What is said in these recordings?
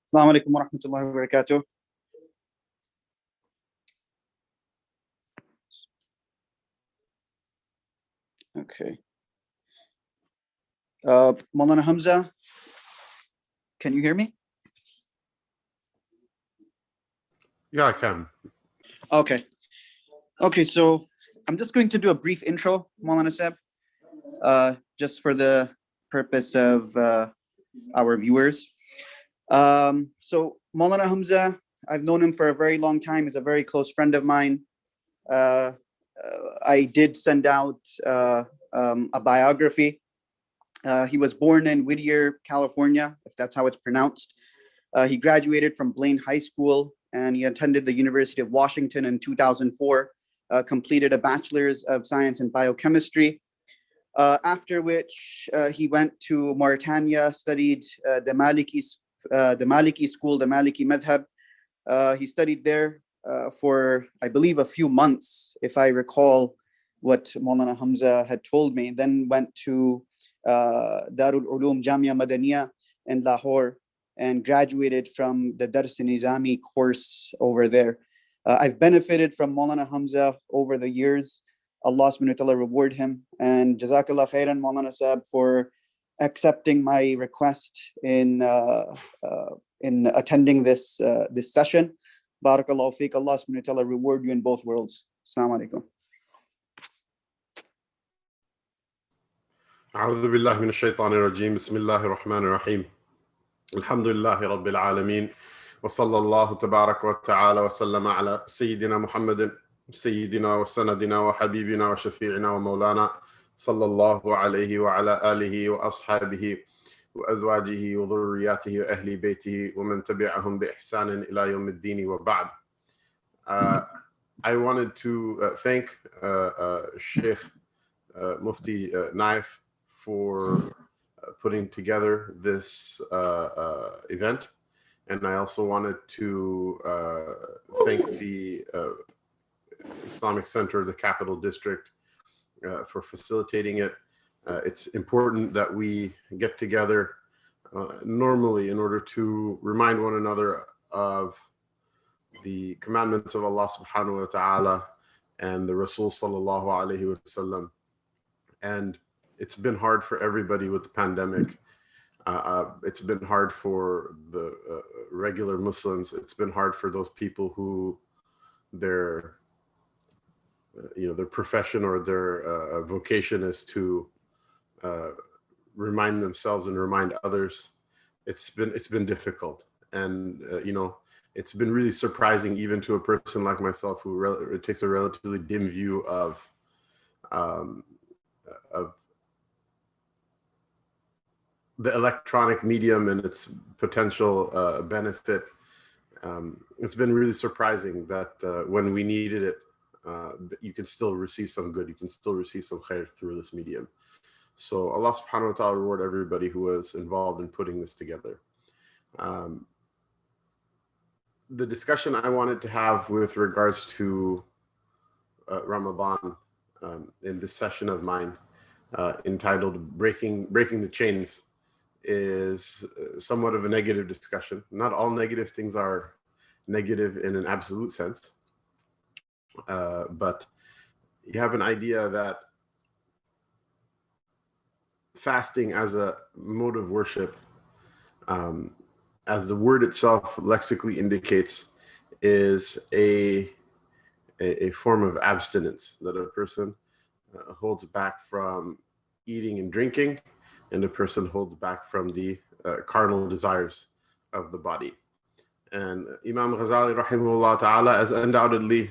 Assalamu alaikum wa rahmatullahi wa barakatuh. Okay. Maulana Hamza, can you hear me? Yeah, I can. Okay. Okay, so I'm just going to do a brief intro, Maulana Seb, just for the purpose of our viewers. So Maulana Hamza, I've known him for a very long time. He's a very close friend of mine. I did send out a biography. He was born in Whittier, California, if that's how it's pronounced. He graduated from Blaine High School and he attended the University of Washington in 2004, completed a Bachelor's of Science in Biochemistry, after which he went to Mauritania, studied the Maliki school, the Maliki Madhab. He studied there for, I believe, a few months, if I recall what Maulana Hamza had told me, then went to Darul Uloom Jamia Madaniya in Lahore and graduated from the Dars Nizami course over there. I've benefited from Maulana Hamza over the years. Allah subhanahu wa ta'ala reward him, and Jazakallah khairan Maulana Sahab for accepting my request in attending this session. Barakallahu feek. Allah subhanahu wa ta'ala reward you in both worlds. Assalamu alaikum. أعوذ بالله من الشيطان الرجيم بسم الله الرحمن الرحيم الحمد لله رب العالمين وصلى الله تبارك وتعالى وسلم على سيدنا محمد سيدنا وسندنا وحبيبنا وشفيعنا ومولانا صلى الله عليه وعلى آله وأصحابه وأزواجه وذرياته وأهل بيته ومن تبعهم بإحسان إلى يوم الدين وبعد. I wanted to thank Sheikh Mufti Naif for putting together this event, and I also wanted to thank the Islamic Center of the Capital District for facilitating it. It's important that we get together normally in order to remind one another of the commandments of Allah subhanahu wa ta'ala and the Rasul sallallahu alayhi wa sallam. And it's been hard for everybody with the pandemic. It's been hard for the regular Muslims. It's been hard for those people who their profession or their vocation is to remind themselves and remind others. It's been difficult, and it's been really surprising even to a person like myself who takes a relatively dim view of the electronic medium and its potential benefit. It's been really surprising that when we needed it, you can still receive some good, you can still receive some khair through this medium. So Allah subhanahu wa ta'ala reward everybody who was involved in putting this together. The discussion I wanted to have with regards to Ramadan in this session of mine, entitled Breaking the Chains, is somewhat of a negative discussion. Not all negative things are negative in an absolute sense, but you have an idea that fasting as a mode of worship, as the word itself lexically indicates, is a form of abstinence, that a person holds back from eating and drinking, and a person holds back from the carnal desires of the body. And Imam Ghazali rahimahullah ta'ala, as undoubtedly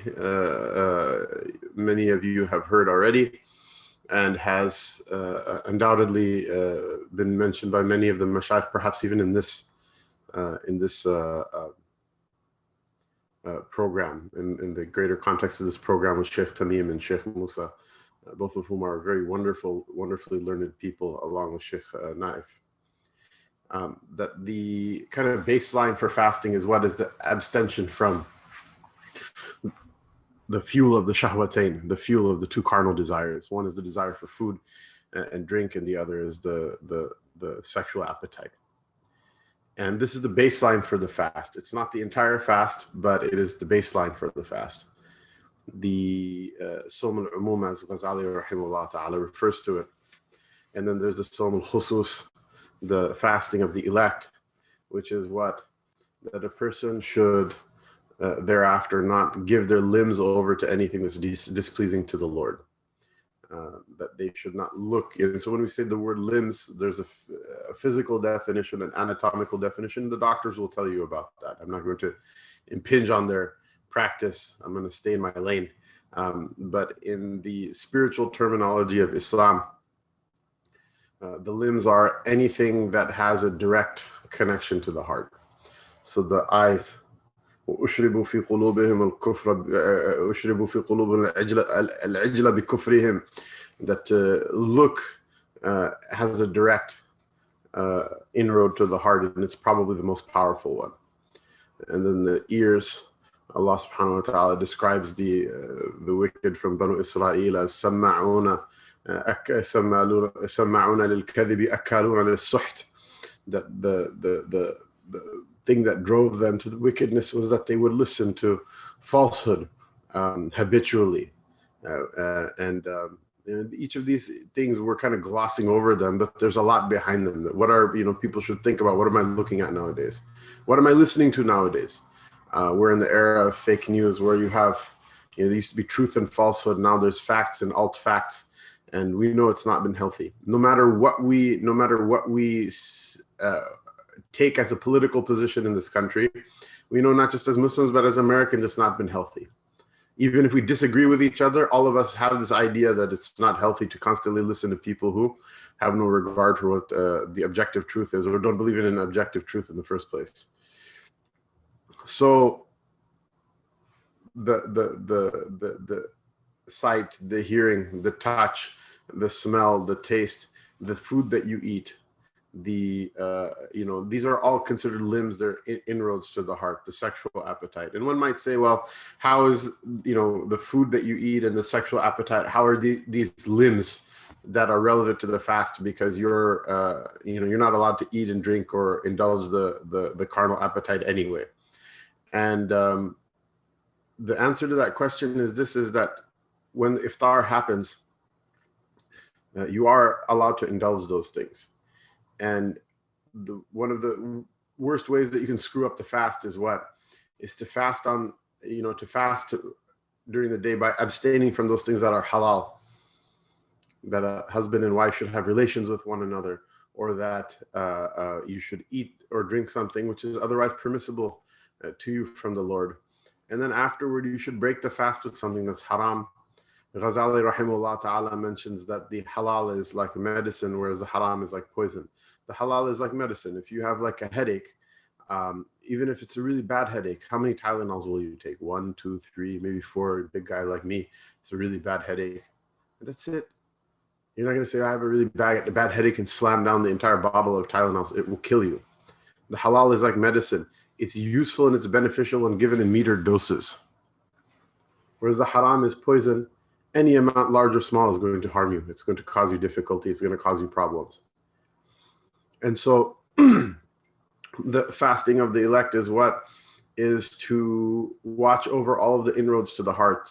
many of you have heard already, and has undoubtedly been mentioned by many of the mashayikh, perhaps even in this program, in the greater context of this program with Sheikh Tamim and Sheikh Musa, both of whom are very wonderfully learned people, along with Sheikh Naif. That the kind of baseline for fasting is what is the abstention from the fuel of the shahwatain, the fuel of the two carnal desires. One is the desire for food and drink, and the other is the sexual appetite. And this is the baseline for the fast. It's not the entire fast, but it is the baseline for the fast. The Sawm al-Umum, as Ghazali rahimahullah ta'ala refers to it. And then there's the Sawm al-Khusus, the fasting of the elect, which is what? That a person should thereafter not give their limbs over to anything that's displeasing to the Lord. That they should not look. And so when we say the word limbs, there's a physical definition, an anatomical definition. The doctors will tell you about that. I'm not going to impinge on their practice. I'm going to stay in my lane. But in the spiritual terminology of Islam, the limbs are anything that has a direct connection to the heart. So the eyes, أشربوا في قلوبهم الكفر أشربوا في قلوبهم العجلة بكفرهم, that look has a direct inroad to the heart, and it's probably the most powerful one. And then the ears, Allah subhanahu wa ta'ala describes the wicked from Banu Israel as سمعون للكذب أكالون للسحت, that the thing that drove them to the wickedness was that they would listen to falsehood habitually, and each of these things we're kind of glossing over them, but there's a lot behind them. That what are people should think about. What am I looking at nowadays? What am I listening to nowadays? We're in the era of fake news, where you have there used to be truth and falsehood. Now there's facts and alt facts, and we know it's not been healthy. No matter what we take as a political position in this country, we know, not just as Muslims but as Americans, it's not been healthy. Even if we disagree with each other, all of us have this idea that it's not healthy to constantly listen to people who have no regard for what the objective truth is, or don't believe in an objective truth in the first place. So the sight, the hearing, the touch, the smell, the taste, the food that you eat, these are all considered limbs. They're inroads to the heart, the sexual appetite. And one might say, well, how is the food that you eat and the sexual appetite, how are these limbs that are relevant to the fast? Because you're not allowed to eat and drink or indulge the carnal appetite anyway. And the answer to that question is that when the iftar happens, you are allowed to indulge those things. And one of the worst ways that you can screw up the fast is to fast during the day by abstaining from those things that are halal, that a husband and wife should have relations with one another, or that you should eat or drink something which is otherwise permissible to you from the Lord. And then afterward, you should break the fast with something that's haram. Ghazali rahimahullah ta'ala mentions that the halal is like medicine, whereas the haram is like poison. The halal is like medicine. If you have like a headache, even if it's a really bad headache, how many Tylenols will you take? 1, 2, 3, maybe 4. A big guy like me, it's a really bad headache. That's it. You're not going to say, I have a really bad headache, and slam down the entire bottle of Tylenols. It will kill you. The halal is like medicine. It's useful and it's beneficial when given in metered doses. Whereas the haram is poison. Any amount, large or small, is going to harm you. It's going to cause you difficulty. It's going to cause you problems. And so the fasting of the elect is to watch over all of the inroads to the heart,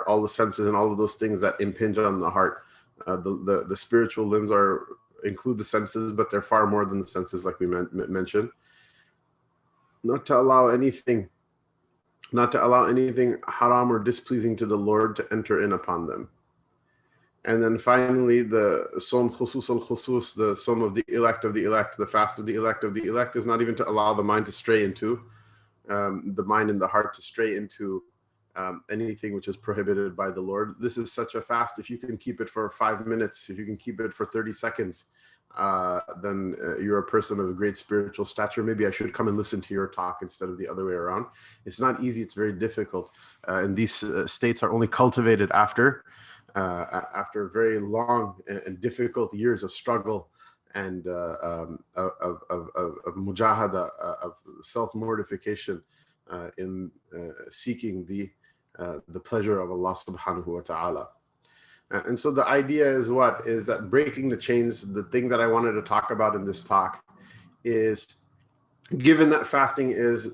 all the senses and all of those things that impinge on the heart. The spiritual limbs include the senses, but they're far more than the senses, like we mentioned. Not to allow anything haram or displeasing to the Lord to enter in upon them. And then finally, the Sawm Khusus al-Khusus, the Sawm of the elect, the fast of the elect is not even to allow the mind to stray into, the mind and the heart to stray into anything which is prohibited by the Lord. This is such a fast. If you can keep it for 5 minutes, if you can keep it for 30 seconds, then you're a person of great spiritual stature. Maybe I should come and listen to your talk instead of the other way around. It's not easy. It's very difficult. And these states are only cultivated after very long and difficult years of struggle and of mujahada, of self-mortification in seeking the pleasure of Allah subhanahu wa ta'ala. And so the idea is that breaking the chains, the thing that I wanted to talk about in this talk is given that fasting is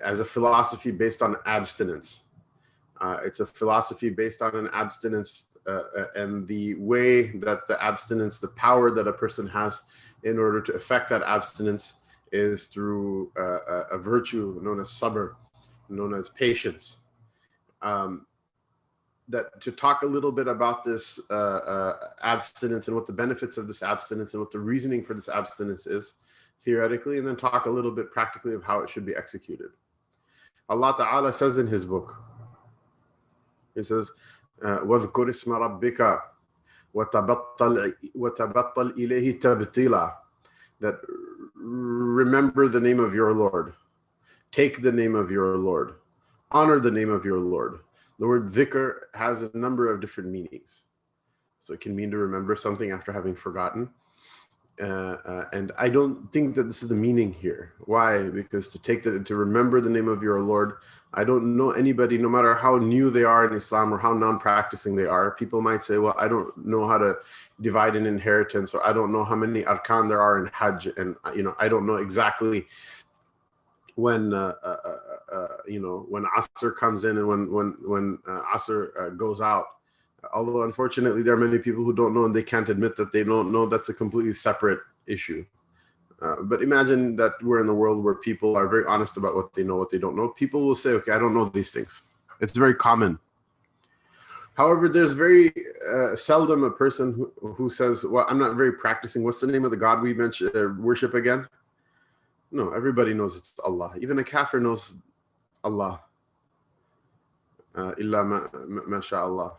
as a philosophy based on abstinence. It's a philosophy based on an abstinence and the way that the abstinence, the power that a person has in order to affect that abstinence is through a virtue known as sabr, known as patience. That to talk a little bit about this abstinence and what the benefits of this abstinence and what the reasoning for this abstinence is theoretically, and then talk a little bit practically of how it should be executed. Allah Ta'ala says in his book, he says, وَذْكُرِ اسْمَ رَبِّكَ وَتَبَطَّلْ إِلَيْهِ تَبْتِيلًا, that remember the name of your Lord, take the name of your Lord, honor the name of your Lord. The word dhikr has a number of different meanings. So it can mean to remember something after having forgotten. And I don't think that this is the meaning here. Why? Because to remember the name of your Lord, I don't know anybody, no matter how new they are in Islam or how non-practicing they are. People might say, well, I don't know how to divide an inheritance, or I don't know how many arkan there are in Hajj, and I don't know exactly when when Asr comes in and when Asr goes out. Although unfortunately there are many people who don't know and they can't admit that they don't know. That's a completely separate issue. But imagine that we're in the world where people are very honest about what they know, what they don't know. People will say, okay, I don't know these things. It's very common. However, there's very seldom a person who says, well, I'm not very practicing. What's the name of the God we worship again? No, everybody knows it's Allah. Even a kafir knows Allah. Illa ma sha Allah.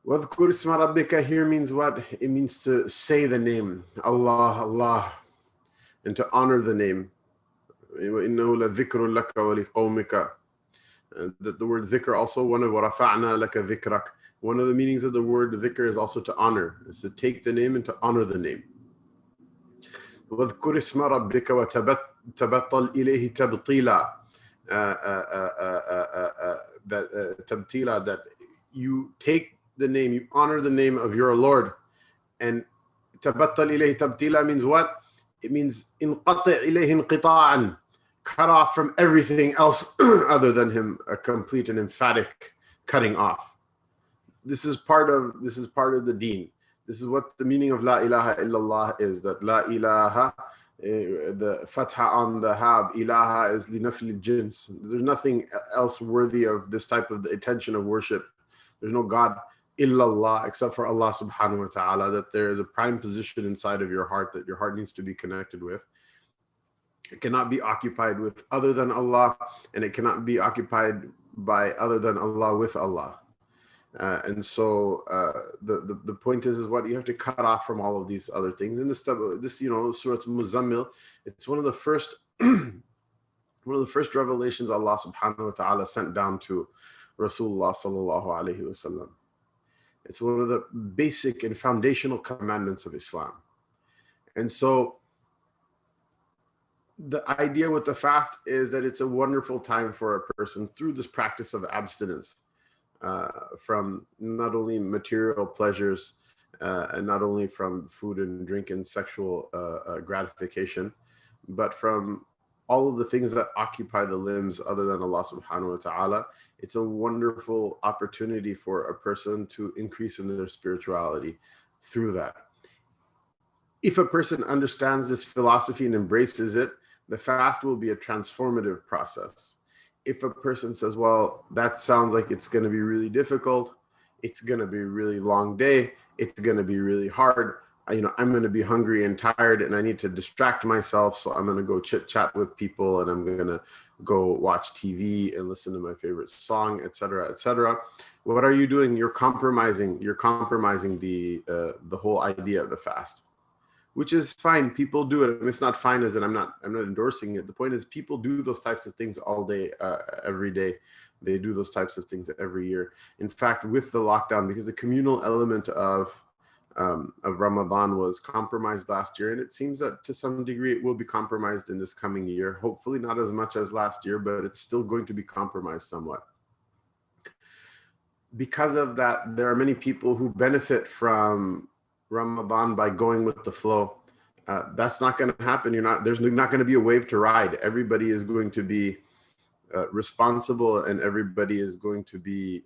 وَذْكُرِ اسْمَ رَبِّكَ here means what? It means to say the name, Allah, Allah, and to honor the name. وَإِنَّهُ لَذِكْرٌ لَكَ وَلِقَوْمِكَ. The word dhikr also, one of وَرَفَعْنَا لَكَ ذِكْرَكَ. One of the meanings of the word dhikr is also to honor. It's to take the name and to honor the name. وَذْكُرِ اسْمَ رَبِّكَ وَتَبَطَّلْ إِلَيْهِ تَبْطِيلًا. Tabtila, that you take the name, you honor the name of your Lord. And tabattal ilayhi tabtila means what? It means inqati' ilayhi inqita'an, cut off from everything else other than him, a complete and emphatic cutting off. This is part of the deen. This is what the meaning of La ilaha illallah is, that La ilaha, the fatha on the hab, ilaha is linafil jins. There's nothing else worthy of this type of the attention of worship. There's no God illallah except for Allah subhanahu wa ta'ala, that there is a prime position inside of your heart that your heart needs to be connected with. It cannot be occupied with other than Allah, and it cannot be occupied by other than Allah with Allah. And so the point is what you have to cut off from all of these other things. And this Surah Muzammil, it's one of the first revelations Allah subhanahu wa ta'ala sent down to Rasulullah sallallahu alaihi wasallam. It's one of the basic and foundational commandments of Islam. And so the idea with the fast is that it's a wonderful time for a person through this practice of abstinence from not only material pleasures and not only from food and drink and sexual gratification, but from all of the things that occupy the limbs other than Allah subhanahu wa ta'ala. It's a wonderful opportunity for a person to increase in their spirituality through that. If a person understands this philosophy and embraces it, the fast will be a transformative process. If a person says, well, that sounds like it's going to be really difficult, it's going to be a really long day, it's going to be really hard, I'm going to be hungry and tired and I need to distract myself, so I'm going to go chit chat with people and I'm going to go watch TV and listen to my favorite song, etc., etc. What are you doing? You're compromising the whole idea of the fast, which is fine. People do it, and it's not fine as in I'm not endorsing it. The point is people do those types of things all day, every day. They do those types of things every year. In fact, with the lockdown, because the communal element of Ramadan was compromised last year, and it seems that to some degree it will be compromised in this coming year. Hopefully not as much as last year, but it's still going to be compromised somewhat. Because of that, there are many people who benefit from Ramadan by going with the flow, That's not going to happen. There's not going to be a wave to ride. Everybody is going to be responsible, and everybody is going to be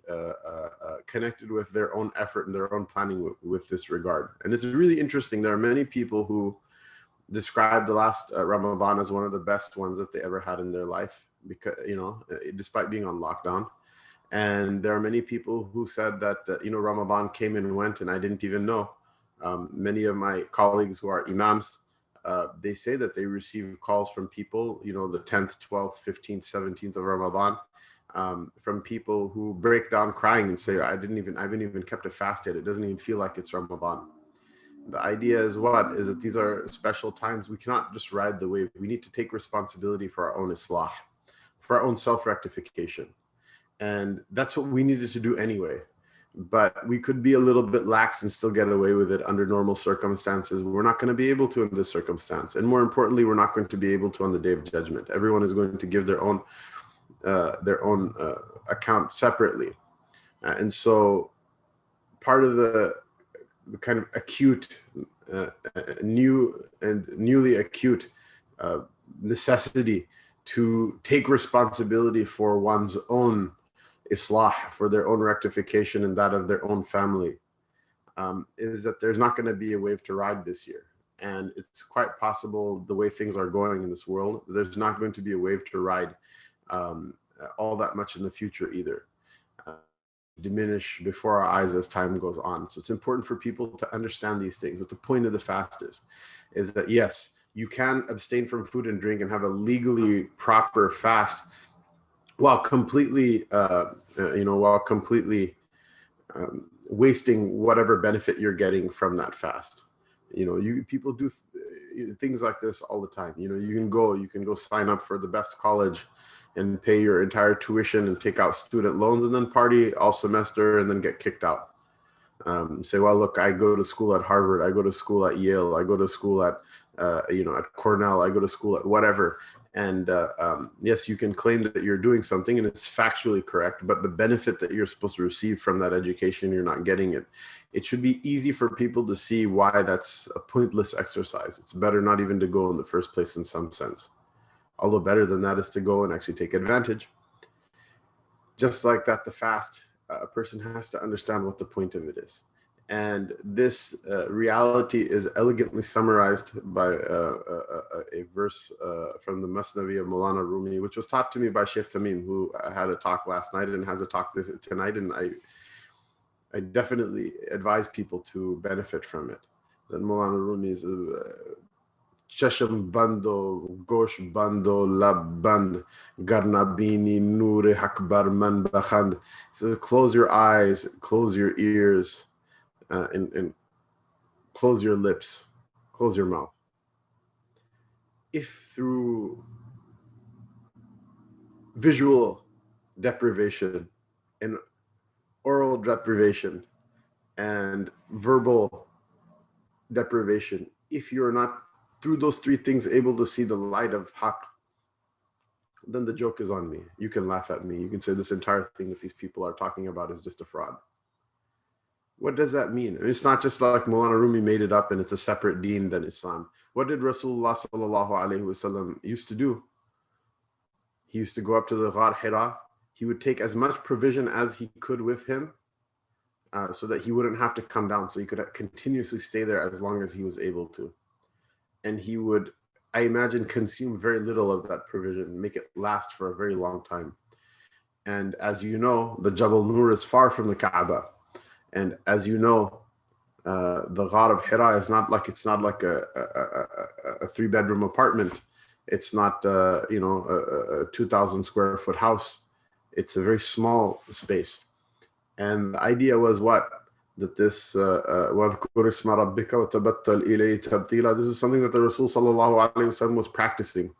connected with their own effort and their own planning with this regard. And it's really interesting. There are many people who describe the last Ramadan as one of the best ones that they ever had in their life, because, despite being on lockdown. And there are many people who said that, Ramadan came and went and I didn't even know. Many of my colleagues who are imams, they say that they receive calls from people, the 10th, 12th, 15th, 17th of Ramadan, from people who break down crying and say, I haven't even kept a fast yet. It doesn't even feel like it's Ramadan. The idea is that these are special times. We cannot just ride the wave. We need to take responsibility for our own islah, for our own self-rectification. And that's what we needed to do anyway. But we could be a little bit lax and still get away with it under normal circumstances. We're not going to be able to in this circumstance. And more importantly, we're not going to be able to on the Day of Judgment. Everyone is going to give their own account separately. And so part of the kind of acute, newly acute necessity to take responsibility for one's own islah, for their own rectification and that of their own family, is that there's not going to be a wave to ride this year. And it's quite possible, the way things are going in this world, there's not going to be a wave to ride all that much in the future either. Diminish before our eyes as time goes on. So it's important for people to understand these things. What the point of the fast is that, yes, you can abstain from food and drink and have a legally proper fast while completely, wasting whatever benefit you're getting from that fast. People do things like this all the time. You can go sign up for the best college and pay your entire tuition and take out student loans and then party all semester and then get kicked out. Say, well, look, I go to school at Harvard, I go to school at Yale, I go to school at Cornell, I go to school at whatever. And yes, you can claim that you're doing something and it's factually correct, but the benefit that you're supposed to receive from that education, you're not getting it. It should be easy for people to see why that's a pointless exercise. It's better not even to go in the first place in some sense. Although better than that is to go and actually take advantage. Just like that, the fast, a person has to understand what the point of it is. And this reality is elegantly summarized by a verse from the Masnavi of Maulana Rumi, which was taught to me by Sheikh Tamim, who had a talk last night and has a talk tonight. And I definitely advise people to benefit from it. That Maulana Rumi is Chasham bando, gosh bando, lab band, garnabini, noor hakbar man bakhand. He says, close your eyes, close your ears, and close your lips, close your mouth. If through visual deprivation and oral deprivation and verbal deprivation, if you're not through those three things able to see the light of haqq, then the joke is on me. You can laugh at me. You can say this entire thing that these people are talking about is just a fraud. What does that mean? It's not just like Maulana Rumi made it up and it's a separate deen than Islam. What did Rasulullah sallallahu alaihi wasallam used to do? He used to go up to the Ghar Hira. He would take as much provision as he could with him so that he wouldn't have to come down, so he could continuously stay there as long as he was able to. And he would, I imagine, consume very little of that provision, make it last for a very long time. And as you know, the Jabal Nur is far from the Kaaba. And as you know, the Ghar of Hira is not like, it's not like a 3-bedroom apartment. It's not, a 2,000 square foot house. It's a very small space. And the idea was what? That this this is something that the Rasul sallallahu alaihi wasallam was practicing,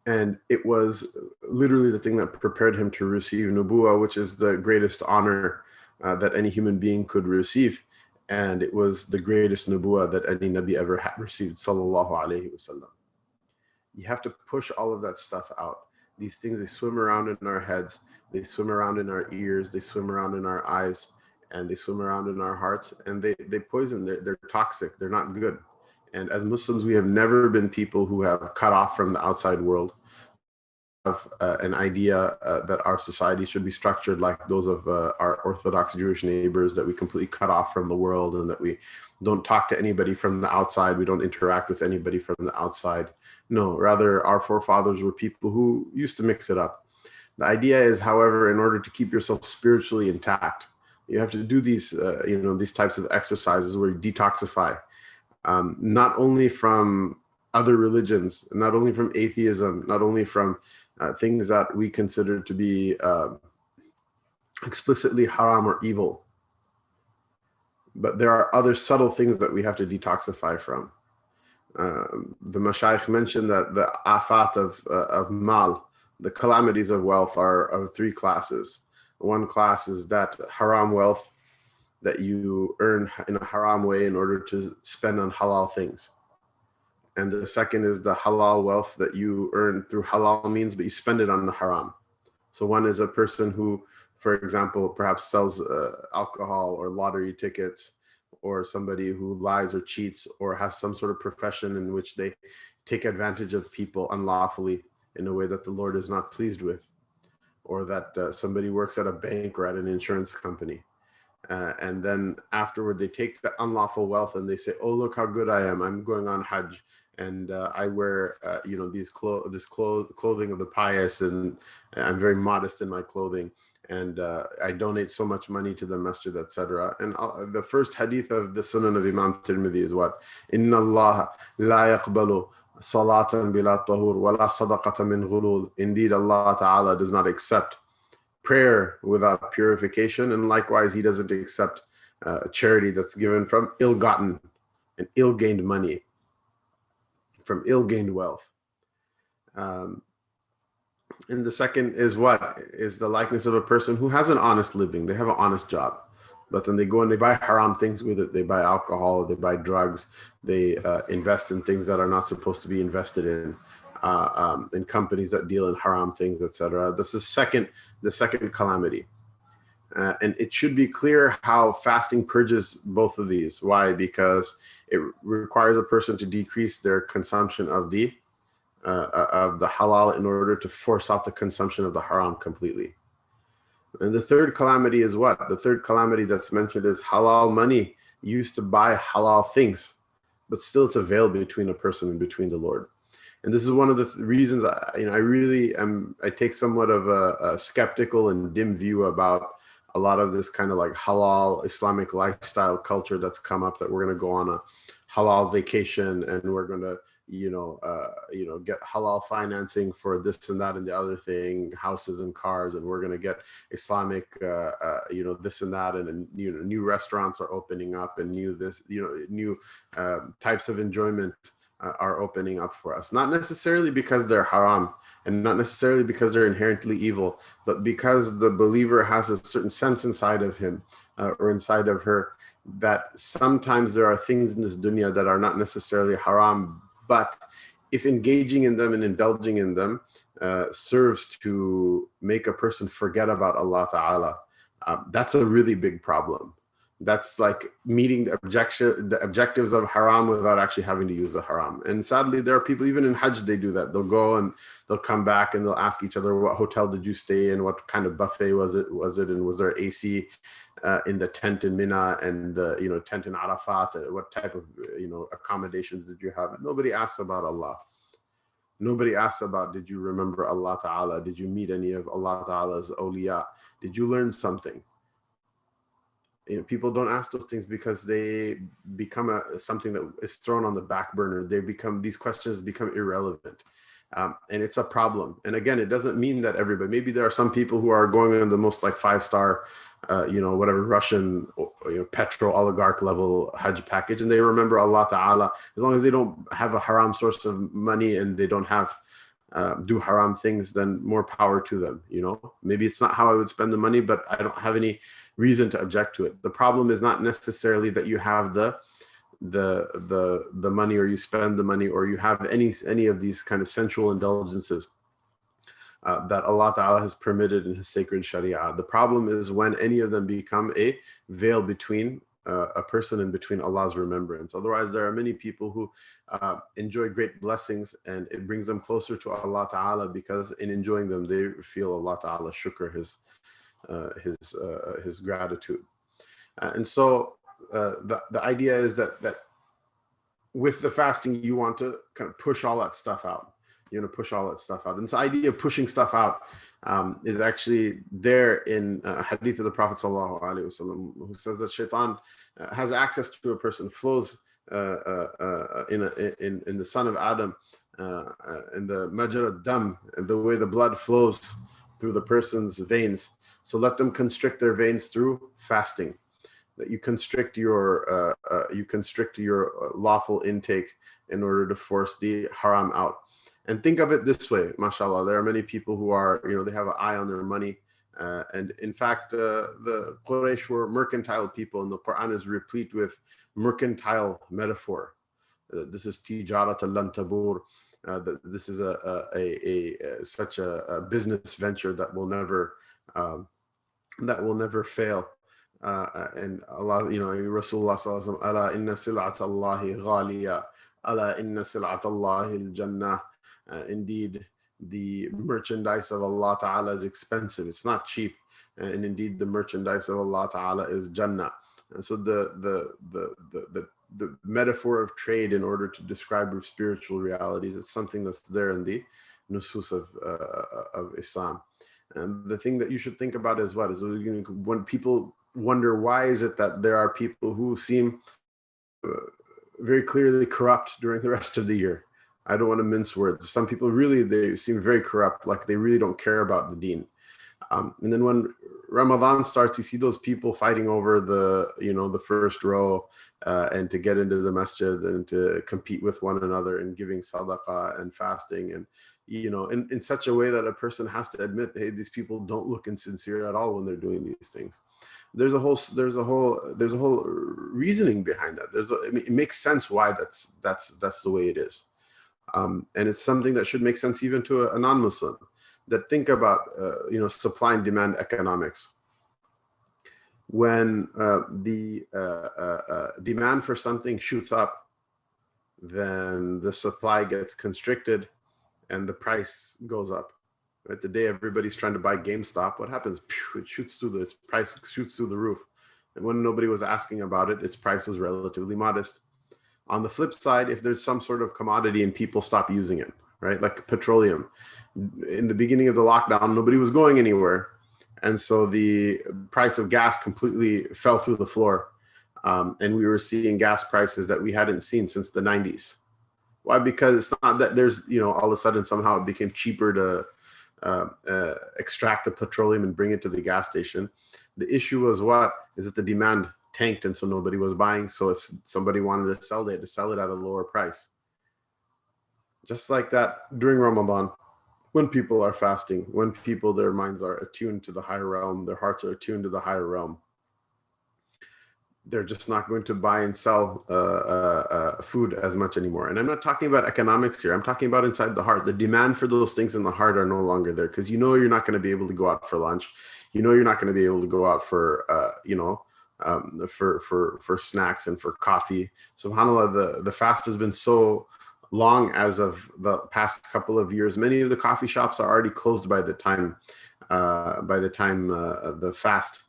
and it was literally the thing that prepared him to receive nubuwah, which is the greatest honor that any human being could receive, and it was the greatest nubuwah that any nabi ever had received sallallahu alaihi wasallam. You have to push all of that stuff out. These things, they swim around in our heads, they swim around in our ears, they swim around in our eyes, and they swim around in our hearts, and they poison. They're toxic. They're not good. And as Muslims, we have never been people who have cut off from the outside world. Have an idea that our society should be structured like those of our Orthodox Jewish neighbors, that we completely cut off from the world and that we don't talk to anybody from the outside. We don't interact with anybody from the outside. No, rather, our forefathers were people who used to mix it up. The idea is, however, in order to keep yourself spiritually intact, you have to do these, these types of exercises where you detoxify, not only from other religions, not only from atheism, not only from things that we consider to be explicitly haram or evil, but there are other subtle things that we have to detoxify from. The mashayikh mentioned that the afat of mal, the calamities of wealth, are of three classes. One class is that haram wealth that you earn in a haram way in order to spend on halal things. And the second is the halal wealth that you earn through halal means, but you spend it on the haram. So one is a person who, for example, perhaps sells alcohol or lottery tickets, or somebody who lies or cheats, or has some sort of profession in which they take advantage of people unlawfully in a way that the Lord is not pleased with, or that somebody works at a bank or at an insurance company. And then afterward, they take the unlawful wealth and they say, "Oh, look how good I am! I'm going on Hajj, and I wear, this clothing of the pious, and I'm very modest in my clothing, and I donate so much money to the masjid, etc." And the first hadith of the Sunan of Imam Tirmidhi is what? "Inna Allah la yaqbalu salatan bila tahur, wa la sadaqata min ghulul." Indeed, Allah Ta'ala does not accept prayer without purification, and likewise he doesn't accept charity that's given from ill-gotten and ill-gained money, from ill-gained wealth. And the second is what? Is the likeness of a person who has an honest living. They have an honest job, but then they go and they buy haram things with it. They buy alcohol, they buy drugs, they invest in things that are not supposed to be invested in companies that deal in haram things, etc. This is the second calamity. And it should be clear how fasting purges both of these. Why? Because it requires a person to decrease their consumption of the halal in order to force out the consumption of the haram completely. And the third calamity is what? The third calamity that's mentioned is halal money used to buy halal things, but still it's a veil between a person and between the Lord. And this is one of the reasons I take somewhat of a skeptical and dim view about a lot of this kind of like halal Islamic lifestyle culture that's come up, that we're going to go on a halal vacation and we're going to get halal financing for this and that and the other thing, houses and cars, and we're going to get Islamic this and that, and new restaurants are opening up, and new types of enjoyment are opening up for us, not necessarily because they're haram and not necessarily because they're inherently evil, but because the believer has a certain sense inside of him or inside of her that sometimes there are things in this dunya that are not necessarily haram, but if engaging in them and indulging in them serves to make a person forget about Allah Ta'ala, that's a really big problem. That's like meeting the objectives of haram without actually having to use the haram. And sadly, there are people, even in Hajj, they do that. They'll go and they'll come back and they'll ask each other, what hotel did you stay in? What kind of buffet was it? And was there AC in the tent in Mina and the tent in Arafat? What type of accommodations did you have? Nobody asks about Allah. Nobody asks about, did you remember Allah Ta'ala? Did you meet any of Allah Ta'ala's awliya? Did you learn something? People don't ask those things because they become something that is thrown on the back burner. These questions become irrelevant. And it's a problem. And again, it doesn't mean that everybody, maybe there are some people who are going on the most like 5-star, Russian, petro oligarch level Hajj package, and they remember Allah Ta'ala, as long as they don't have a haram source of money and they don't have do haram things, then more power to them. Maybe it's not how I would spend the money, but I don't have any reason to object to it. The problem is not necessarily that you have the money, or you spend the money, or you have any of these kind of sensual indulgences that Allah Ta'ala has permitted in his sacred Sharia. The problem is when any of them become a veil between a person in between Allah's remembrance. Otherwise, there are many people who enjoy great blessings, and it brings them closer to Allah Ta'ala, because in enjoying them, they feel Allah Ta'ala shukr, his gratitude. And so the idea is that with the fasting, you want to kind of push all that stuff out. You want to push all that stuff out. And this idea of pushing stuff out is actually there in hadith of the Prophet sallallahu alaihi wasallam, who says that shaitan has access to a person, flows in the son of Adam, in the majra dam, and the way the blood flows through the person's veins. So let them constrict their veins through fasting. That you constrict your lawful intake in order to force the haram out. And think of it this way, mashallah, there are many people who are, they have an eye on their money. And in fact, the Quraysh were mercantile people, and the Quran is replete with mercantile metaphor. This is tijarat lan tabur. This is such a business venture that will never fail. And Allah, Rasulullah sallallahu alaihi wasallam, ala inna sil'at Allahi ghaliya, ala inna sil'at Allahi al-jannah. Indeed, the merchandise of Allah Ta'ala is expensive. It's not cheap. And indeed, the merchandise of Allah Ta'ala is Jannah. And so the metaphor of trade in order to describe spiritual realities, it's something that's there in the nusus of Islam. And the thing that you should think about is when people wonder why is it that there are people who seem very clearly corrupt during the rest of the year. I don't want to mince words. Some people they seem very corrupt, like they really don't care about the deen. And then when Ramadan starts, you see those people fighting over the first row and to get into the masjid and to compete with one another and giving sadaqah and fasting, and in such a way that a person has to admit, hey, these people don't look insincere at all when they're doing these things. There's a whole reasoning behind that. It makes sense why that's the way it is. And it's something that should make sense even to a non-Muslim, that think about supply and demand economics. When the demand for something shoots up, then the supply gets constricted and the price goes up. Right? The day everybody's trying to buy GameStop, what happens? Its price shoots through the roof. And when nobody was asking about it, its price was relatively modest. On the flip side, if there's some sort of commodity and people stop using it, right? Like petroleum. In the beginning of the lockdown, nobody was going anywhere. And so the price of gas completely fell through the floor. And we were seeing gas prices that we hadn't seen since the 90s. Why? Because it's not that there's, all of a sudden somehow it became cheaper to extract the petroleum and bring it to the gas station. The issue was is that the demand tanked, and so nobody was buying. So if somebody wanted to sell, they had to sell it at a lower price. Just like that during Ramadan, when people are fasting, when their minds are attuned to the higher realm, their hearts are attuned to the higher realm, they're just not going to buy and sell food as much anymore. And I'm not talking about economics here. I'm talking about inside the heart. The demand for those things in the heart are no longer there, because you're not going to be able to go out for lunch. You're not going to be able to go out for for snacks and for coffee. SubhanAllah, the fast has been so long as of the past couple of years. Many of the coffee shops are already closed by the time the fast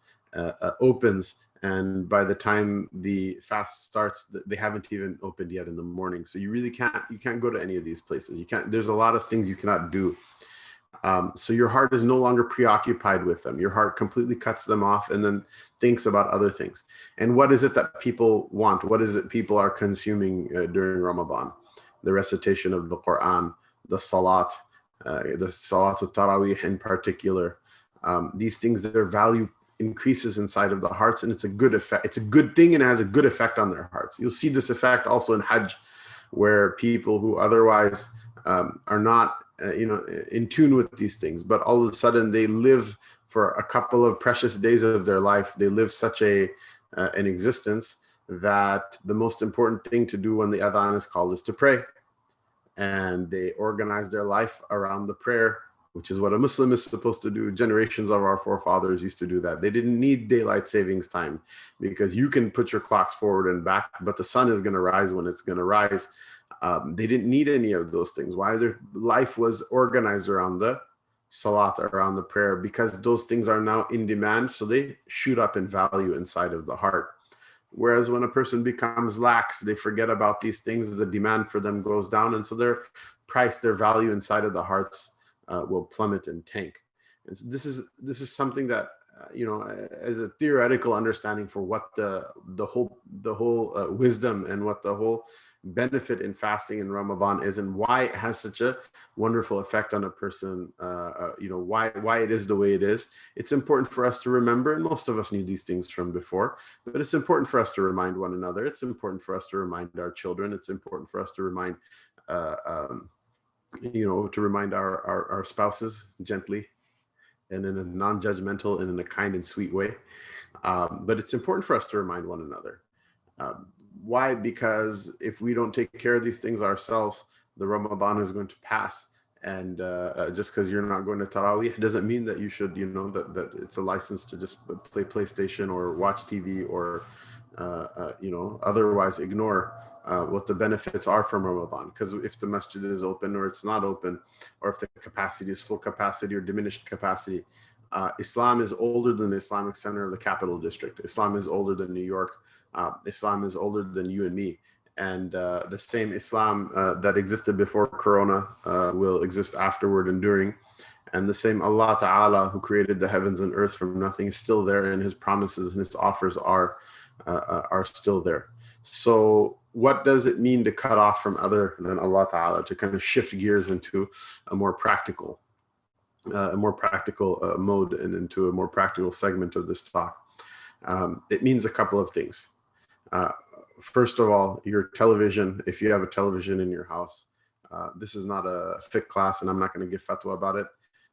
opens, and by the time the fast starts, they haven't even opened yet in the morning. So you really can't go to any of these places. There's a lot of things you cannot do. So your heart is no longer preoccupied with them. Your heart completely cuts them off and then thinks about other things. And what is it that people want? What is it people are consuming during Ramadan? The recitation of the Quran, the Salatul Taraweeh in particular. These things, their value increases inside of the hearts, and it's a good effect. It's a good thing, and it has a good effect on their hearts. You'll see this effect also in Hajj, where people who otherwise are not in tune with these things, but all of a sudden they live for a couple of precious days of their life. They live such an existence that the most important thing to do when the adhan is called is to pray. And they organize their life around the prayer. which is what a Muslim is supposed to do. Generations of our forefathers used to do that. They didn't need daylight savings time because you can put your clocks forward and back, but the sun is going to rise when it's going to rise. They didn't need any of those things. Why? Their life was organized around the salat, around the prayer, because those things are now in demand. So they shoot up in value inside of the heart. Whereas when a person becomes lax, they forget about these things, the demand for them goes down. And so their price, their value inside of the hearts will plummet and tank. And so this is something that, as a theoretical understanding for what the whole wisdom and what the whole benefit in fasting in Ramadan is, and why it has such a wonderful effect on a person, why it is the way it is. It's important for us to remember, and most of us knew these things from before, but it's important for us to remind one another. It's important for us to remind our children. It's important for us to remind our spouses gently and in a non-judgmental and in a kind and sweet way. But it's important for us to remind one another. Why? Because if we don't take care of these things ourselves, the Ramadan is going to pass. And just because you're not going to Taraweeh doesn't mean that you should, that it's a license to just play PlayStation or watch TV or, otherwise ignore what the benefits are from Ramadan. Because if the masjid is open or it's not open, or if the capacity is full capacity or diminished capacity, Islam is older than the Islamic center of the capital district. Islam is older than New York. Islam is older than you and me. And the same Islam that existed before Corona will exist afterward and during. And the same Allah Ta'ala who created the heavens and earth from nothing is still there, and his promises and his offers are still there. So what does it mean to cut off from other than Allah Ta'ala, to kind of shift gears into a more practical mode and into a more practical segment of this talk? It means a couple of things. First of all, your television, if you have a television in your house, this is not a fiqh class, and I'm not going to give fatwa about it.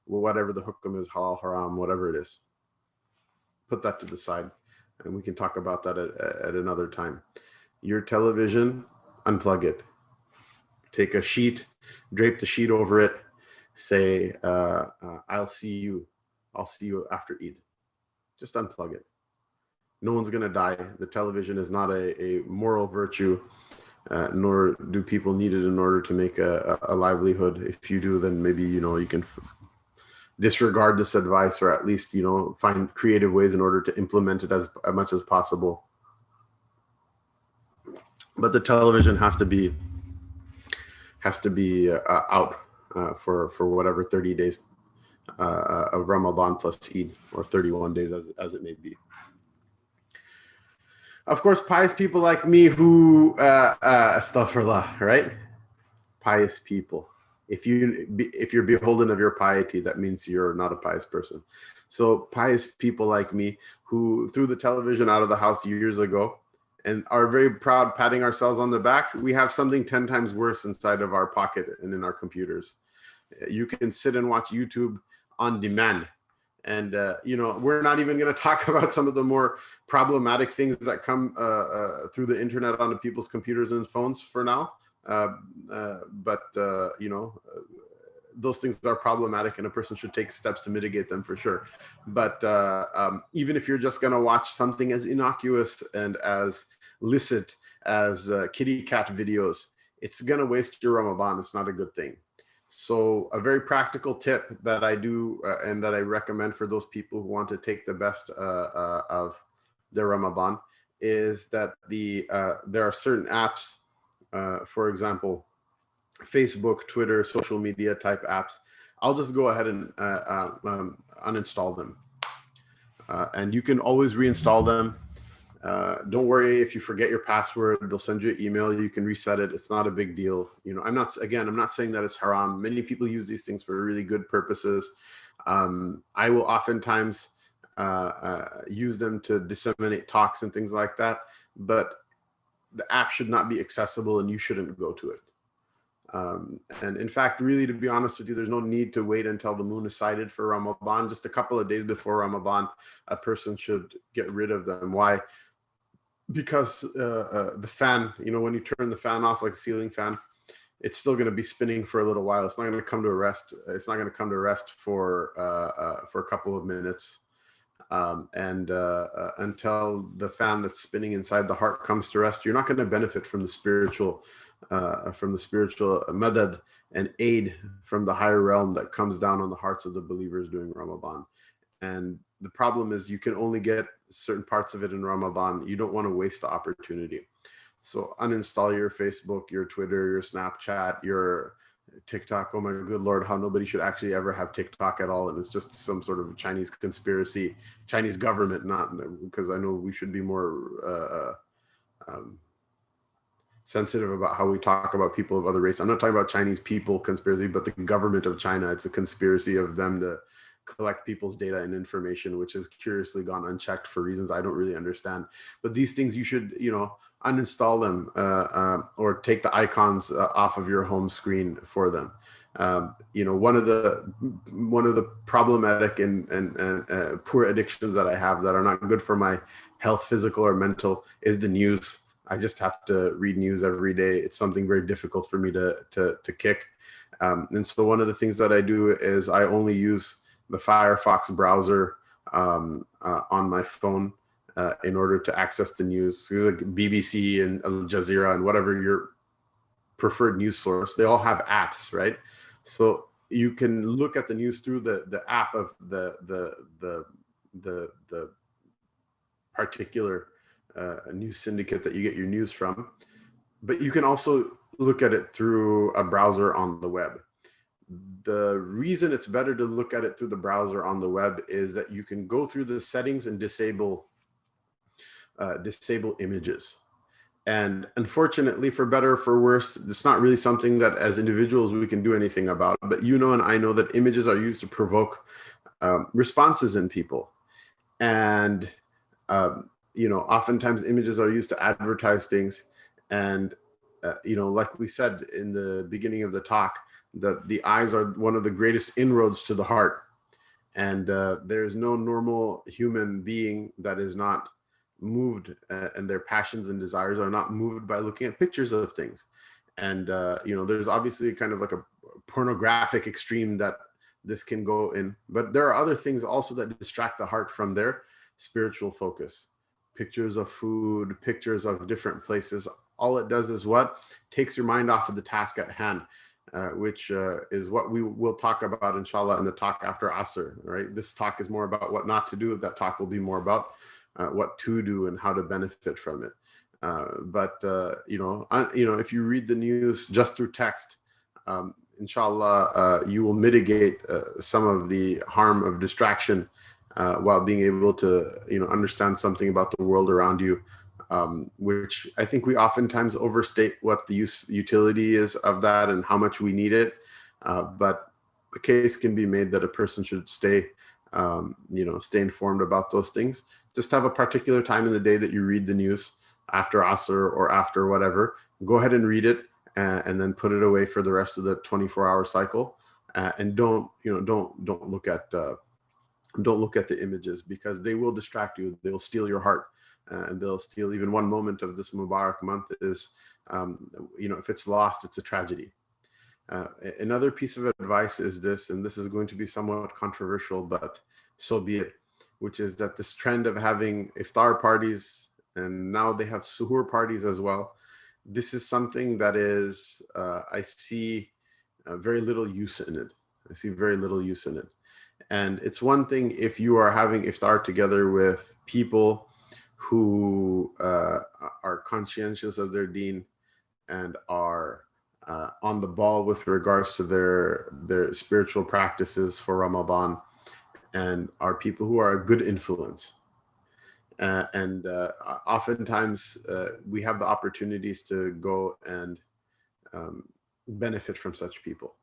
Well, whatever the hukum is, halal, haram, whatever it is, put that to the side, and we can talk about that at another time. Your television, unplug it. Take a sheet, drape the sheet over it, say, I'll see you after Eid. Just unplug it. No one's going to die. The television is not a moral virtue, nor do people need it in order to make a livelihood. If you do, then maybe, you can disregard this advice, or at least, find creative ways in order to implement it as much as possible. But the television has to be out for whatever 30 days of Ramadan plus Eid, or 31 days as it may be. Of course, pious people like me who, astaghfirullah, right? Pious people. If you're beholden of your piety, that means you're not a pious person. So pious people like me who threw the television out of the house years ago and are very proud, patting ourselves on the back, we have something 10 times worse inside of our pocket and in our computers. You can sit and watch YouTube on demand. And, we're not even going to talk about some of the more problematic things that come through the internet onto people's computers and phones for now. But those things are problematic, and a person should take steps to mitigate them for sure. But even if you're just going to watch something as innocuous and as licit as kitty cat videos, it's going to waste your Ramadan. It's not a good thing. So a very practical tip that I do and that I recommend for those people who want to take the best of their Ramadan is that there are certain apps, for example, Facebook, Twitter, social media type apps. I'll just go ahead and uninstall them. And you can always reinstall them. Don't worry if you forget your password, they'll send you an email, you can reset it. It's not a big deal. I'm not saying that it's haram. Many people use these things for really good purposes. I will oftentimes use them to disseminate talks and things like that, but the app should not be accessible and you shouldn't go to it. And in fact, really, to be honest with you, there's no need to wait until the moon is sighted for Ramadan. Just a couple of days before Ramadan, a person should get rid of them. Why? Because the fan, when you turn the fan off, like a ceiling fan, it's still going to be spinning for a little while. It's not going to come to a rest. It's not going to come to rest for a couple of minutes. Until the fan that's spinning inside the heart comes to rest, you're not going to benefit from the spiritual madad and aid from the higher realm that comes down on the hearts of the believers during Ramadan. And the problem is you can only get certain parts of it in Ramadan. You don't want to waste the opportunity. So uninstall your Facebook, your Twitter, your Snapchat, your TikTok. Oh my good Lord, how nobody should actually ever have TikTok at all. And it's just some sort of Chinese conspiracy, Chinese government, not because I know we should be more sensitive about how we talk about people of other race. I'm not talking about Chinese people conspiracy, but the government of China. It's a conspiracy of them to collect people's data and information, which has curiously gone unchecked for reasons I don't really understand. But these things you should, uninstall them or take the icons off of your home screen for them. One of the problematic and poor addictions that I have that are not good for my health, physical or mental, is the news. I just have to read news every day. It's something very difficult for me to kick. And so one of the things that I do is I only use the Firefox browser on my phone in order to access the news. Like BBC and Al Jazeera and whatever your preferred news source, they all have apps, right? So you can look at the news through the app of the particular news syndicate that you get your news from. But you can also look at it through a browser on the web. The reason it's better to look at it through the browser on the web is that you can go through the settings and disable images. And unfortunately, for better or for worse, it's not really something that as individuals we can do anything about. But and I know that images are used to provoke responses in people. And, oftentimes images are used to advertise things. And, like we said in the beginning of the talk, that the eyes are one of the greatest inroads to the heart. And there's no normal human being that is not moved and their passions and desires are not moved by looking at pictures of things. And, there's obviously kind of like a pornographic extreme that this can go in, but there are other things also that distract the heart from their spiritual focus. Pictures of food, pictures of different places. All it does is takes your mind off of the task at hand. Which is what we will talk about, inshallah, in the talk after Asr, right? This talk is more about what not to do. That talk will be more about what to do and how to benefit from it. But if you read the news just through text, inshallah, you will mitigate some of the harm of distraction while being able to, understand something about the world around you. Which I think we oftentimes overstate what the utility is of that and how much we need it. But the case can be made that a person should stay informed about those things. Just have a particular time in the day that you read the news, after Asr or after whatever. Go ahead and read it and then put it away for the rest of the 24-hour cycle. And don't look at the images, because they will distract you. They'll steal your heart. And they'll steal even one moment of this Mubarak month is, if it's lost, it's a tragedy. Another piece of advice is this, and this is going to be somewhat controversial, but so be it, which is that this trend of having iftar parties, and now they have suhoor parties as well. This is something that is, I see very little use in it. I see very little use in it. And it's one thing if you are having iftar together with people who are conscientious of their deen and are on the ball with regards to their spiritual practices for Ramadan, and are people who are a good influence. And oftentimes we have the opportunities to go and benefit from such people.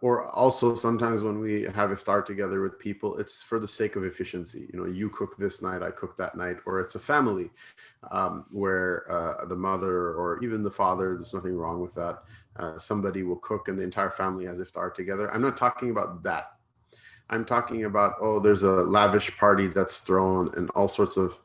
Or also sometimes when we have iftar together with people, it's for the sake of efficiency. You cook this night, I cook that night. Or it's a family where the mother or even the father, there's nothing wrong with that. Somebody will cook and the entire family has iftar together. I'm not talking about that. I'm talking about, there's a lavish party that's thrown and all sorts of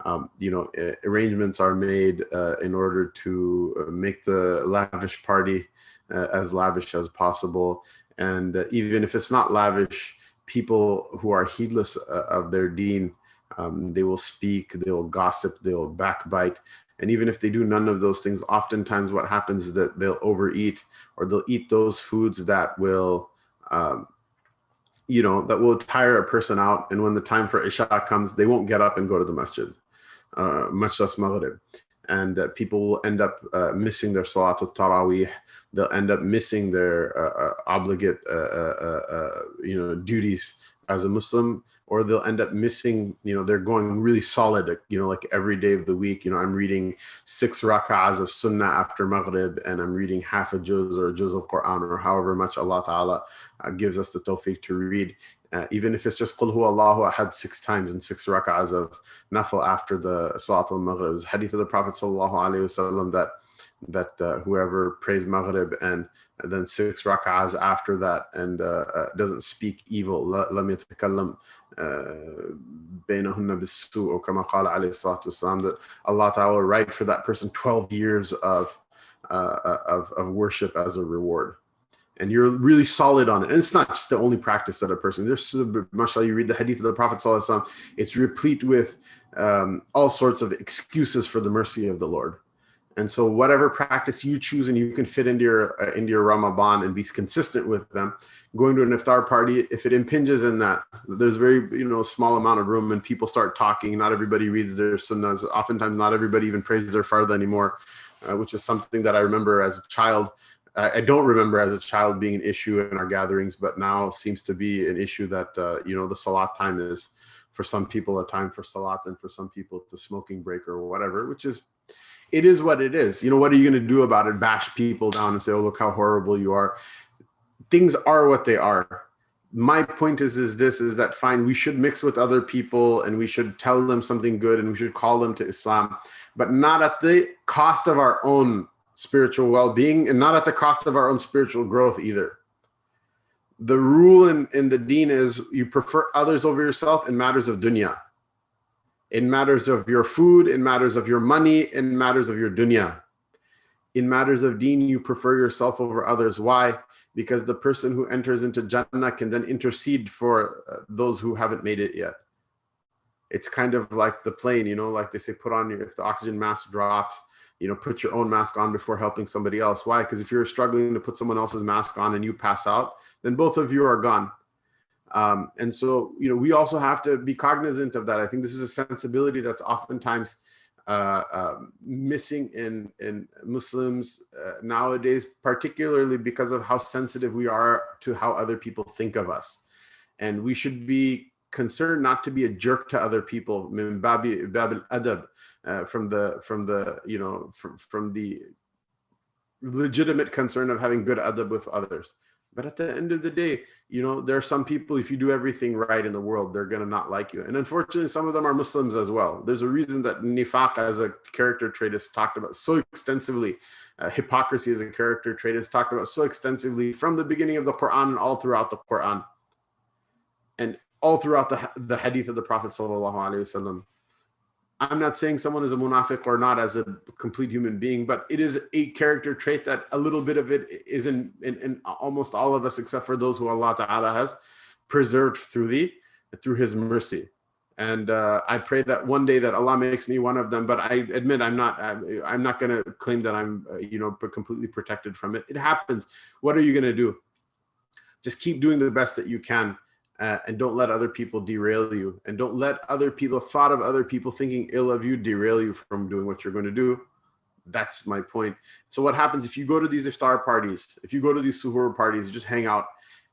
arrangements are made in order to make the lavish party as lavish as possible. And even if it's not lavish, people who are heedless of their deen, they will speak, they will gossip, they will backbite. And even if they do none of those things, oftentimes what happens is that they'll overeat, or they'll eat those foods that will, that will tire a person out. And when the time for Isha comes, they won't get up and go to the masjid, much less Maghrib. And people will end up missing their Salatul Taraweeh. They'll end up missing their obligate, duties as a Muslim, or they'll end up missing, they're going really solid, like every day of the week. I'm reading 6 rak'ahs of Sunnah after Maghrib, and I'm reading half a juz or a juz of Quran, or however much Allah Ta'ala gives us the tawfiq to read. Even if it's just Qul Huwa Allahu Ahad 6 times and 6 rak'ahs of nafil after the Salat al-Maghrib. There's a hadith of the Prophet Sallallahu Alaihi Wasallam that whoever prays Maghrib and then 6 rak'ahs after that and doesn't speak evil, lam yatakallam bainahunna bis-su', or kama qala alayhi salatu wasalam, that Allah Ta'ala will write for that person 12 years of worship as a reward. And you're really solid on it. And it's not just the only practice that a person, there's, mashallah, you read the hadith of the Prophet Sallallahu Alaihi Wasallam, it's replete with all sorts of excuses for the mercy of the Lord. And so whatever practice you choose and you can fit into your Ramadan and be consistent with them, going to an iftar party, if it impinges in that, there's very small amount of room and people start talking. Not everybody reads their sunnahs. Oftentimes not everybody even prays their fard anymore, which is something that I remember as a child. I don't remember as a child being an issue in our gatherings, but now seems to be an issue that, the salat time is for some people a time for salat, and for some people it's a smoking break or whatever, which is, it is what it is. What are you going to do about it? Bash people down and say, oh, look how horrible you are. Things are what they are. My point is that fine, we should mix with other people and we should tell them something good and we should call them to Islam, but not at the cost of our own spiritual well-being, and not at the cost of our own spiritual growth either. The rule in the deen is you prefer others over yourself in matters of dunya, in matters of your food, in matters of your money, in matters of your dunya. In matters of deen, you prefer yourself over others. Why? Because the person who enters into Jannah can then intercede for those who haven't made it yet. It's kind of like the plane, like they say, if the oxygen mask drops, put your own mask on before helping somebody else. Why? Because if you're struggling to put someone else's mask on and you pass out, then both of you are gone. And so, we also have to be cognizant of that. I think this is a sensibility that's oftentimes missing in Muslims nowadays, particularly because of how sensitive we are to how other people think of us. And we should be concerned not to be a jerk to other people, min babi adab, from the legitimate concern of having good adab with others. But at the end of the day, there are some people, if you do everything right in the world, they're going to not like you. And unfortunately, some of them are Muslims as well. There's a reason that nifaq as a character trait is talked about so extensively. Hypocrisy as a character trait is talked about so extensively from the beginning of the Quran and all throughout the Quran. And all throughout the hadith of the Prophet Sallallahu Alaihi Wasallam. I'm not saying someone is a munafiq or not as a complete human being, but it is a character trait that a little bit of it is in almost all of us, except for those who Allah Ta'ala has preserved through His mercy. And I pray that one day that Allah makes me one of them, but I admit I'm not going to claim that I'm completely protected from it. It happens. What are you going to do? Just keep doing the best that you can. And don't let other people derail you, and don't let thought of other people thinking ill of you derail you from doing what you're going to do. That's my point. So what happens if you go to these iftar parties, if you go to these suhoor parties, you just hang out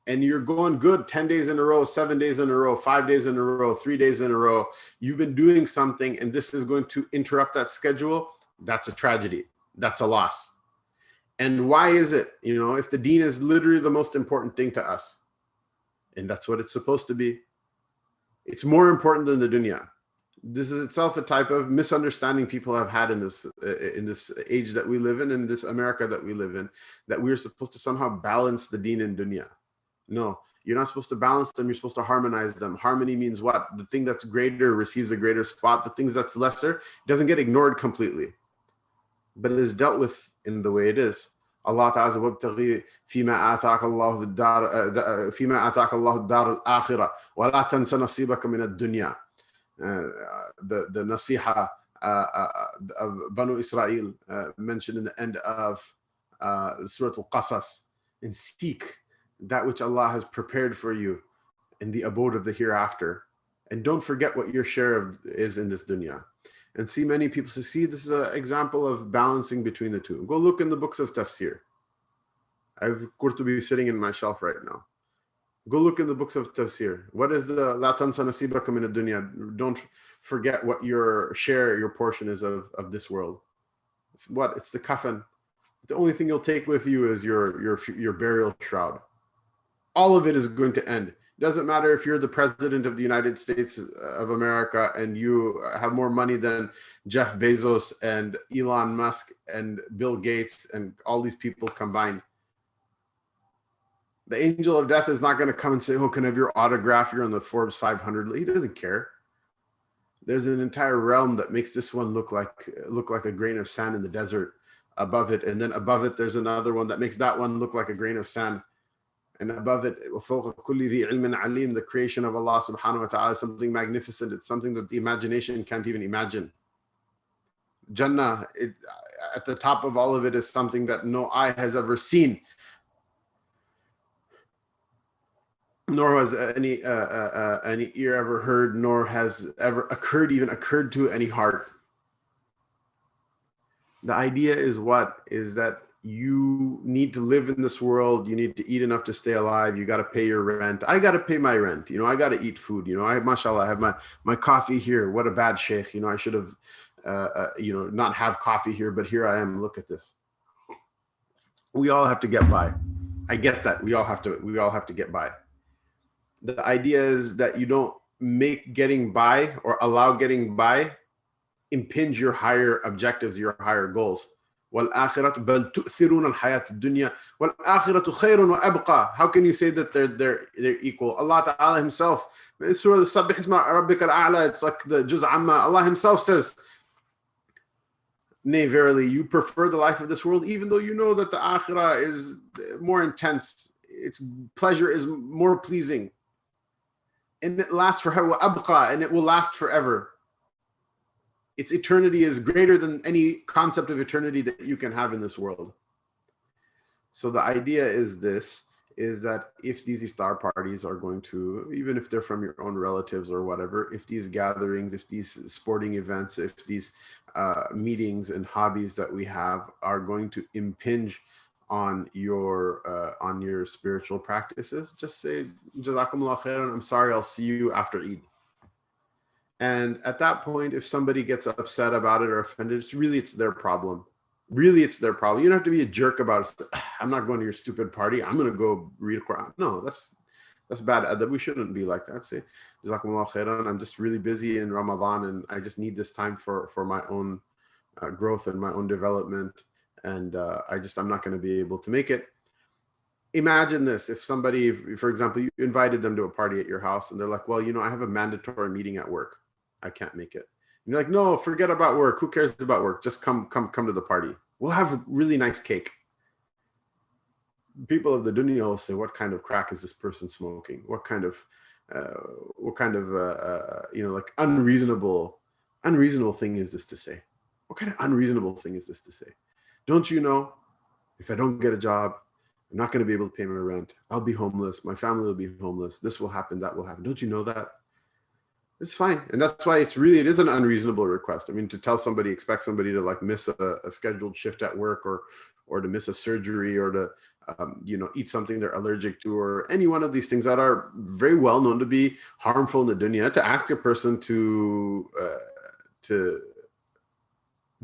and you're going good 10 days in a row, 7 days in a row, 5 days in a row, 3 days in a row, you've been doing something and this is going to interrupt that schedule. That's a tragedy. That's a loss. And why is it? If the deen is literally the most important thing to us, and that's what it's supposed to be, it's more important than the dunya. This is itself a type of misunderstanding people have had in this age that we live in this America that we live in, that we're supposed to somehow balance the deen and dunya. No, You're not supposed to balance them. You're supposed to harmonize them. Harmony means what? The thing that's greater receives a greater spot. The things that's lesser doesn't get ignored completely, but it is dealt with in the way it is. Allah Ta'ala says, وَابْتَغِي فِيمَا آتَاكَ اللَّهُ الدَّارَ فِيمَا آتَاكَ اللَّهُ الدَّارَ الْآخِرَةَ وَلَا تَنْسَ نَصِيبَكَ مِنَ الدُّنْيَا. The nasiha of Banu Israel mentioned in the end of Surah Al-Qasas, and seek that which Allah has prepared for you in the abode of the hereafter, and don't forget what your share of is in this dunya. And see, many people say, see, this is an example of balancing between the two. Go look in the books of tafsir. I have Qurtubi sitting in my shelf right now. Go look in the books of tafsir. What is the la tansa nasibaka min ad-dunya? Don't forget what your share, your portion is of this world. It's what? It's the kafan. The only thing you'll take with you is your burial shroud. All of it is going to end. It doesn't matter if you're the president of the United States of America and you have more money than Jeff Bezos and Elon Musk and Bill Gates and all these people combined. The angel of death is not going to come and say, oh, can I have your autograph? You're on the Forbes 500. He doesn't care. There's an entire realm that makes this one look like a grain of sand in the desert above it. And then above it, there's another one that makes that one look like a grain of sand. And above it, the creation of Allah subhanahu wa ta'ala is something magnificent. It's something that the imagination can't even imagine. Jannah, at the top of all of it, is something that no eye has ever seen, nor has any ear ever heard, nor has ever occurred to any heart. The idea is what? Is that you need to live in this world. You need to eat enough to stay alive. You got to pay your rent. I got to pay my rent. I got to eat food. Mashallah, I have my coffee here. What a bad sheikh. I should have, not have coffee here, but here I am. Look at this. We all have to get by. I get that. We all have to get by. The idea is that you don't make getting by or allow getting by impinge your higher objectives, your higher goals. وَالْآخِرَةُ بَلْ تُؤْثِرُونَ الْحَيَاةَ الدُّنْيَا وَالْآخِرَةُ خَيْرٌ وَأَبْقَى. How can you say that they're equal? Allah Ta'ala himself, in Surah Sabbih Isma Rabbika al-A'la, it's like the Juz Amma, Allah himself says, nay, verily, you prefer the life of this world, even though you know that the akhirah is more intense, its pleasure is more pleasing, and it lasts forever, وَأَبْقَى, and it will last forever. Its eternity is greater than any concept of eternity that you can have in this world. So the idea is that if these iftar parties are going to, even if they're from your own relatives or whatever, if these gatherings, if these sporting events, if these meetings and hobbies that we have are going to impinge on your spiritual practices, just say, Jazakumullah khairan, I'm sorry, I'll see you after Eid. And at that point, if somebody gets upset about it or offended, it's their problem. Really, it's their problem. You don't have to be a jerk about it. I'm not going to your stupid party. I'm going to go read a Quran. No, that's bad adab. We shouldn't be like that. Say, Jazakumullah khairan, I'm just really busy in Ramadan and I just need this time for my own growth and my own development. And I'm not going to be able to make it. Imagine this. If somebody, for example, you invited them to a party at your house and they're like, well, I have a mandatory meeting at work. I can't make it. And you're like, no, forget about work. Who cares about work? Just come to the party. We'll have a really nice cake. People of the dunya will say, what kind of crack is this person smoking? What kind of like unreasonable thing is this to say? What kind of unreasonable thing is this to say? Don't you know, if I don't get a job, I'm not going to be able to pay my rent. I'll be homeless. My family will be homeless. This will happen. That will happen. Don't you know that? It's fine. And that's why it is an unreasonable request. I mean, to expect somebody to like miss a scheduled shift at work or to miss a surgery or to, eat something they're allergic to or any one of these things that are very well known to be harmful in the dunya, to ask a person to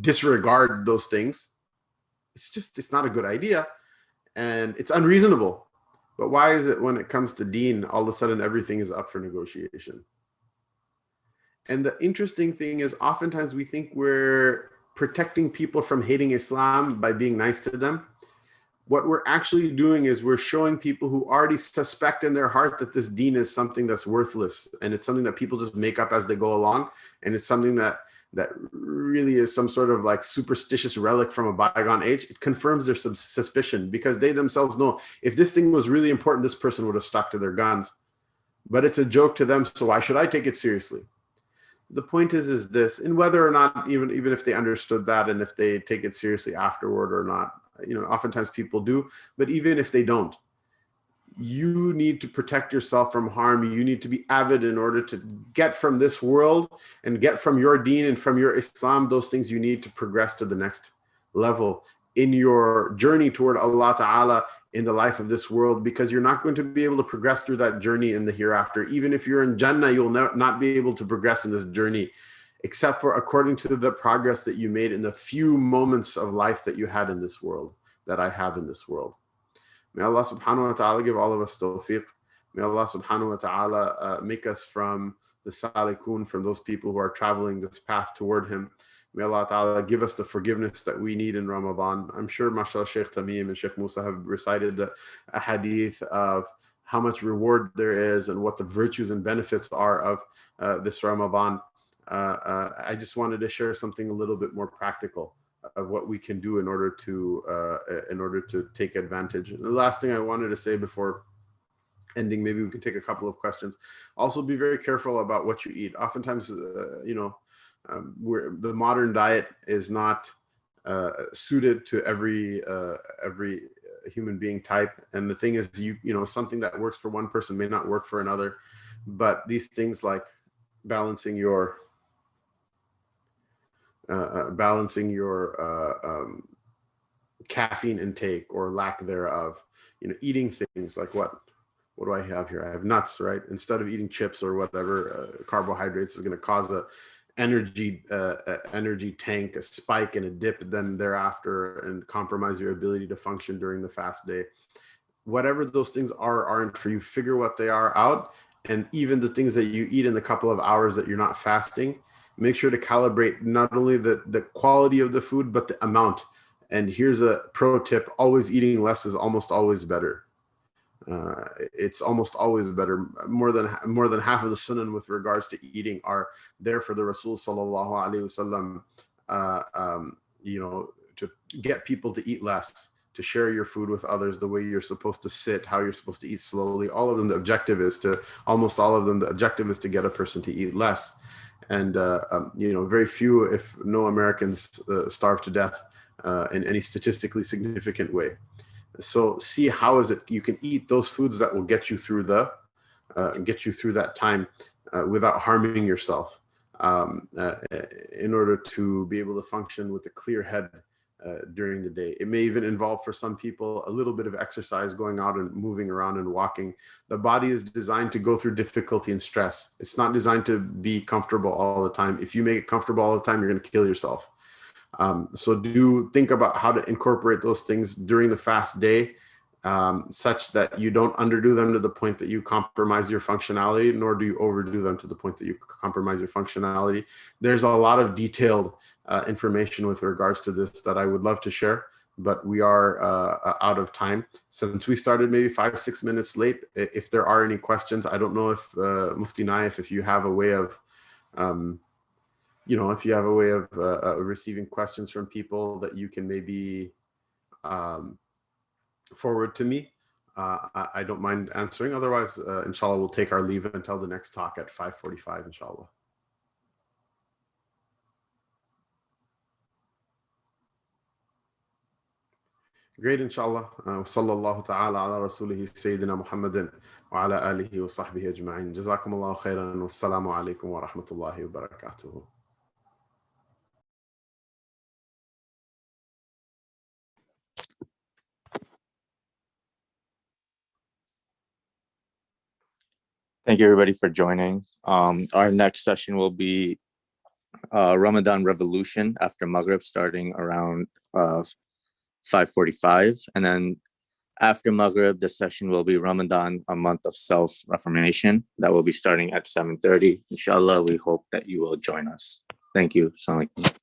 disregard those things. It's not a good idea. And it's unreasonable. But why is it when it comes to deen, all of a sudden everything is up for negotiation? And the interesting thing is oftentimes we think we're protecting people from hating Islam by being nice to them. What we're actually doing is we're showing people who already suspect in their heart that this deen is something that's worthless, and it's something that people just make up as they go along, and it's something that really is some sort of like superstitious relic from a bygone age. It confirms their suspicion, because they themselves know if this thing was really important, this person would have stuck to their guns. But it's a joke to them, so why should I take it seriously? The point is this, and whether or not, even if they understood that, and if they take it seriously afterward or not, oftentimes people do, but even if they don't, you need to protect yourself from harm. You need to be avid in order to get from this world and get from your deen and from your Islam those things you need to progress to the next level in your journey toward Allah Ta'ala in the life of this world, because you're not going to be able to progress through that journey in the hereafter. Even if you're in Jannah, you'll not be able to progress in this journey except for according to the progress that you made in the few moments of life that you had in this world, that I have in this world. May Allah subhanahu wa ta'ala give all of us tawfiq. May Allah subhanahu wa ta'ala make us from the salikun, from those people who are traveling this path toward Him. May Allah ta'ala give us the forgiveness that we need in Ramadan. I'm sure, mashallah, Sheikh Tamim and Sheikh Musa have recited a hadith of how much reward there is and what the virtues and benefits are of this Ramadan. I just wanted to share something a little bit more practical of what we can do in order to take advantage. And the last thing I wanted to say before ending, maybe we can take a couple of questions. Also, be very careful about what you eat. Oftentimes, the modern diet is not suited to every human being type. And the thing is, something that works for one person may not work for another. But these things like balancing your caffeine intake or lack thereof, eating things like what do I have here? I have nuts, right? Instead of eating chips or whatever, carbohydrates is going to cause a energy tank, a spike and a dip then thereafter, and compromise your ability to function during the fast day. Whatever those things aren't for you, figure what they are out. And even the things that you eat in the couple of hours that you're not fasting, make sure to calibrate not only the quality of the food, but the amount. And here's a pro tip: always eating less is almost always better. It's almost always better. More than half of the sunan with regards to eating are there for the Rasul sallallahu alaihi wasallam. To get people to eat less, to share your food with others, the way you're supposed to sit, how you're supposed to eat slowly. Almost all of them, the objective is to get a person to eat less. And, very few, if no Americans starve to death in any statistically significant way. So see how is it you can eat those foods that will get you through that time without harming yourself, in order to be able to function with a clear head during the day. It may even involve, for some people, a little bit of exercise, going out and moving around and walking. The body is designed to go through difficulty and stress. It's not designed to be comfortable all the time. If you make it comfortable all the time, you're going to kill yourself. So do think about how to incorporate those things during the fast day, such that you don't underdo them to the point that you compromise your functionality, nor do you overdo them to the point that you compromise your functionality. There's a lot of detailed information with regards to this that I would love to share, but we are out of time. Since we started maybe 5-6 minutes late, if there are any questions, I don't know if Mufti Naif, if you have a way of receiving questions from people that you can maybe forward to me, I don't mind answering. Otherwise, inshallah, we'll take our leave until the next talk at 5:45, inshallah. Great, inshallah. Sallallahu ta'ala ala rasulihi Sayyidina Muhammadin wa ala alihi wa sahbihi ajma'in. Jazakumullahu khairan wa assalamu alaikum wa rahmatullahi wa barakatuhu. Thank you, everybody, for joining. Our next session will be Ramadan Revolution after Maghrib, starting around 5:45. And then after Maghrib, the session will be Ramadan, a month of self-reformation. That will be starting at 7:30. Inshallah, we hope that you will join us. Thank you. Assalamu alaikum.